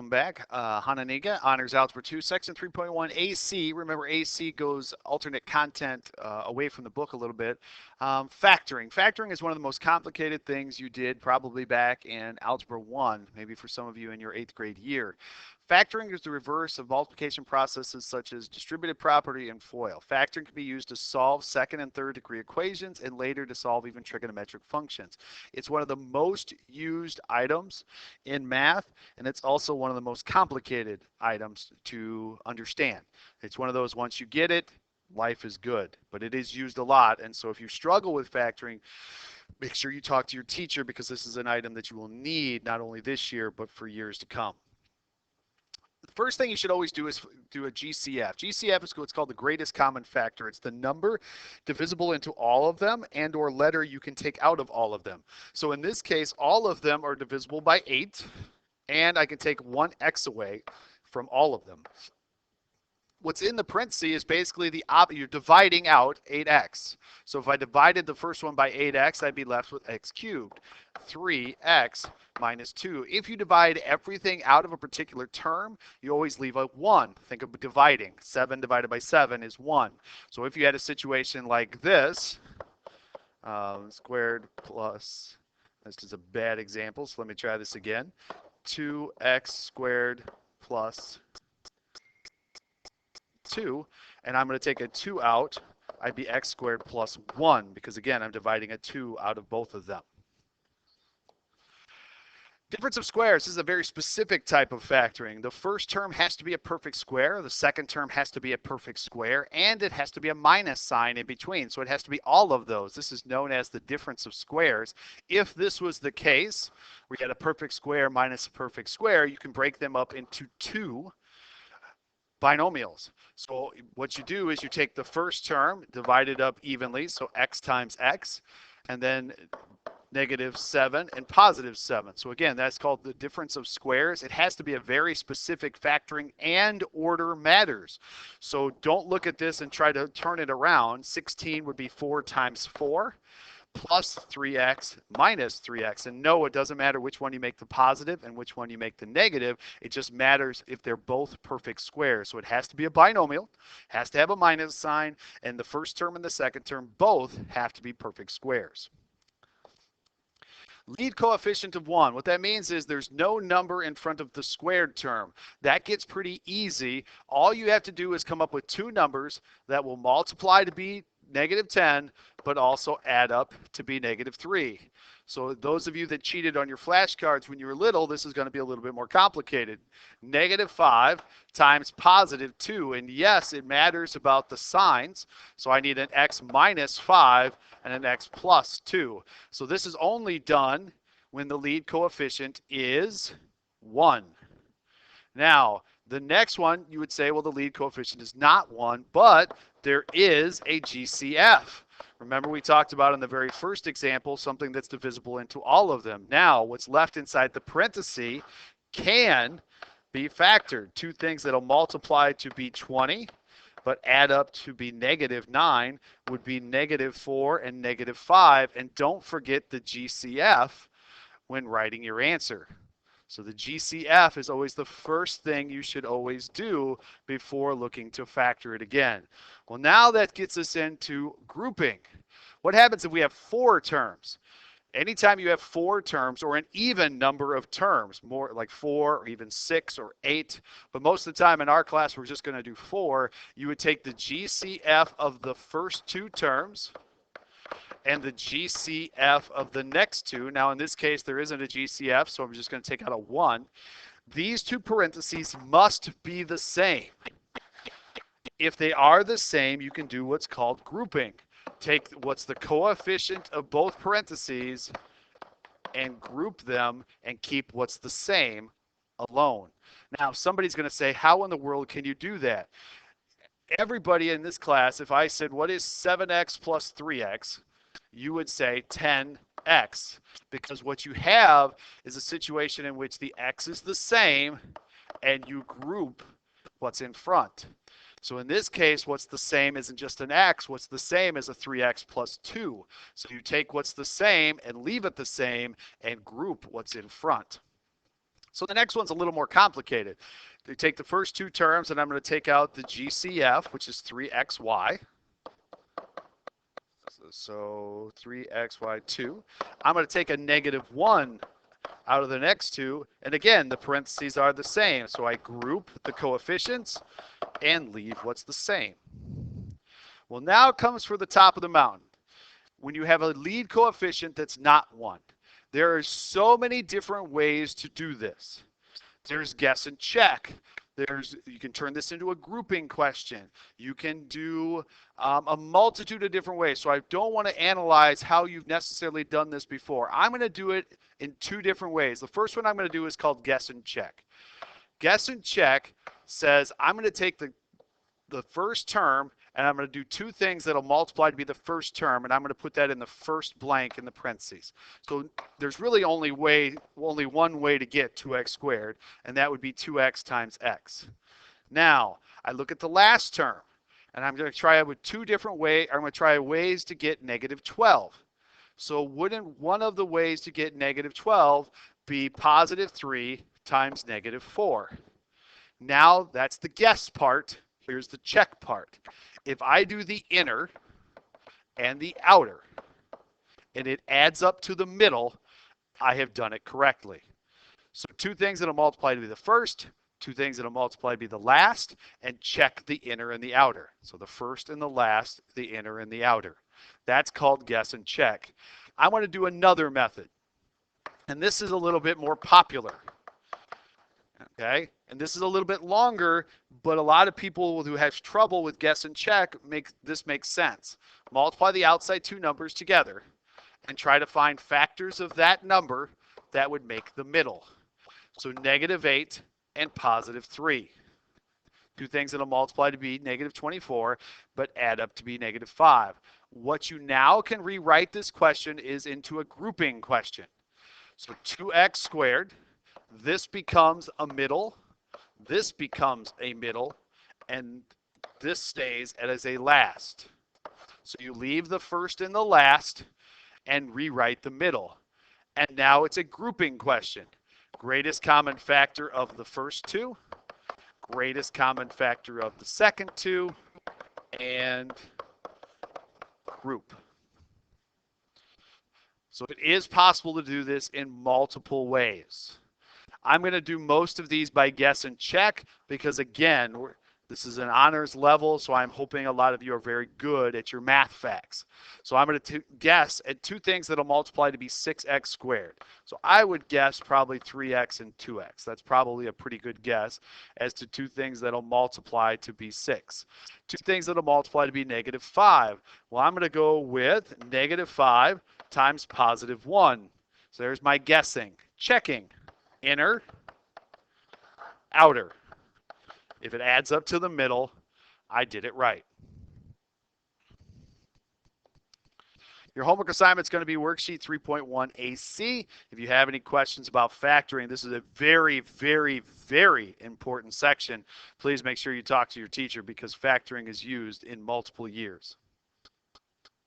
welcome back. Hononegah, Honors Algebra 2, Section 3.1 AC. Remember, AC goes alternate content away from the book a little bit. Factoring. Factoring is one of the most complicated things you did probably back in Algebra 1, maybe for some of you in your 8th grade year. Factoring is the reverse of multiplication processes such as distributive property and FOIL. Factoring can be used to solve second and third degree equations and later to solve even trigonometric functions. It's one of the most used items in math, and it's also one of the most complicated items to understand. It's one of those, once you get it, life is good, but it is used a lot. And so if you struggle with factoring, make sure you talk to your teacher, because this is an item that you will need not only this year, but for years to come. The first thing you should always do is do a GCF. GCF is what's called the greatest common factor. It's the number divisible into all of them and or letter you can take out of all of them. So in this case, all of them are divisible by 8, and I can take one x away from all of them. What's in the parentheses is basically you're dividing out 8x. So if I divided the first one by 8x, I'd be left with x cubed, 3x minus 2. If you divide everything out of a particular term, you always leave a 1. Think of dividing. 7 divided by 7 is 1. So if you had a situation like this, squared plus, this is a bad example, so let me try this again. 2x squared plus 2, and I'm going to take a 2 out. I'd be x squared plus 1, because again, I'm dividing a 2 out of both of them. Difference of squares. This is a very specific type of factoring. The first term has to be a perfect square, the second term has to be a perfect square, and it has to be a minus sign in between. So it has to be all of those. This is known as the difference of squares. If this was the case, we had a perfect square minus a perfect square, you can break them up into 2 binomials. So what you do is you take the first term, divide it up evenly, so x times x, and then -7 and +7. So again, that's called the difference of squares. It has to be a very specific factoring, and order matters. So don't look at this and try to turn it around. 16 would be 4 times 4. Plus 3x minus 3x. And no, it doesn't matter which one you make the positive and which one you make the negative. It just matters if they're both perfect squares. So it has to be a binomial, has to have a minus sign, and the first term and the second term both have to be perfect squares. Lead coefficient of 1. What that means is there's no number in front of the squared term. That gets pretty easy. All you have to do is come up with 2 numbers that will multiply to be -10, but also add up to be -3. So those of you that cheated on your flashcards when you were little, this is going to be a little bit more complicated. -5 times +2. And yes, it matters about the signs. So I need an x minus 5 and an x plus 2. So this is only done when the lead coefficient is 1. Now, the next one, you would say, well, the lead coefficient is not 1, but there is a GCF. Remember, we talked about in the very first example something that's divisible into all of them. Now, what's left inside the parenthesis can be factored. 2 things that'll multiply to be 20, but add up to be -9 would be -4 and -5. And don't forget the GCF when writing your answer. So the GCF is always the first thing you should always do before looking to factor it again. Well, now that gets us into grouping. What happens if we have 4 terms? Anytime you have 4 terms or an even number of terms, more like 4 or even 6 or 8, but most of the time in our class we're just going to do 4, you would take the GCF of the first 2 terms and the GCF of the next 2. Now in this case there isn't a GCF, so I'm just going to take out a 1. These 2 parentheses must be the same. If they are the same, you can do what's called grouping. Take what's the coefficient of both parentheses and group them and keep what's the same alone. Now somebody's going to say, how in the world can you do that? Everybody in this class, if I said what is 7x plus 3x, you would say 10x, because what you have is a situation in which the x is the same and you group what's in front. So in this case, what's the same isn't just an x. What's the same is a 3x plus 2. So you take what's the same and leave it the same and group what's in front. So the next one's a little more complicated. You take the first two terms, and I'm going to take out the GCF, which is 3xy. So 3xy2. I'm going to take a -1 out of the next two. And again, the parentheses are the same. So I group the coefficients and leave what's the same. Well, now it comes for the top of the mountain. When you have a lead coefficient that's not 1, there are so many different ways to do this. There's guess and check. You can turn this into a grouping question. You can do a multitude of different ways. So I don't want to analyze how you've necessarily done this before. I'm going to do it in two different ways. The first one I'm going to do is called guess and check. Guess and check says I'm going to take the first term, and I'm going to do two things that'll multiply to be the first term, and I'm going to put that in the first blank in the parentheses. So there's really only one way to get 2x squared, and that would be 2x times x. Now, I look at the last term, and I'm going to try it with two different ways. I'm going to try ways to get -12. So wouldn't one of the ways to get -12 be +3 times -4? Now, that's the guess part. Here's the check part. If I do the inner and the outer, and it adds up to the middle, I have done it correctly. So two things that'll multiply to be the first, two things that'll multiply to be the last, and check the inner and the outer. So the first and the last, the inner and the outer. That's called guess and check. I want to do another method, and this is a little bit more popular. Okay, and this is a little bit longer, but a lot of people who have trouble with guess and check make sense. Multiply the outside two numbers together and try to find factors of that number that would make the middle. So -8 and +3. Two things that'll multiply to be -24, but add up to be -5. What you now can rewrite this question is into a grouping question. So 2x squared. This becomes a middle, this becomes a middle, and this stays as a last. So you leave the first and the last and rewrite the middle. And now it's a grouping question. Greatest common factor of the first two, greatest common factor of the second two, and group. So it is possible to do this in multiple ways. I'm going to do most of these by guess and check because, again, this is an honors level, so I'm hoping a lot of you are very good at your math facts. So I'm going to guess at two things that'll multiply to be 6x squared. So I would guess probably 3x and 2x. That's probably a pretty good guess as to two things that'll multiply to be 6. Two things that'll multiply to be -5. Well, I'm going to go with -5 times +1. So there's my guessing. Checking. Inner, outer. If it adds up to the middle, I did it right. Your homework assignment is going to be worksheet 3.1 AC. If you have any questions about factoring, this is a very, very, very important section. Please make sure you talk to your teacher because factoring is used in multiple years.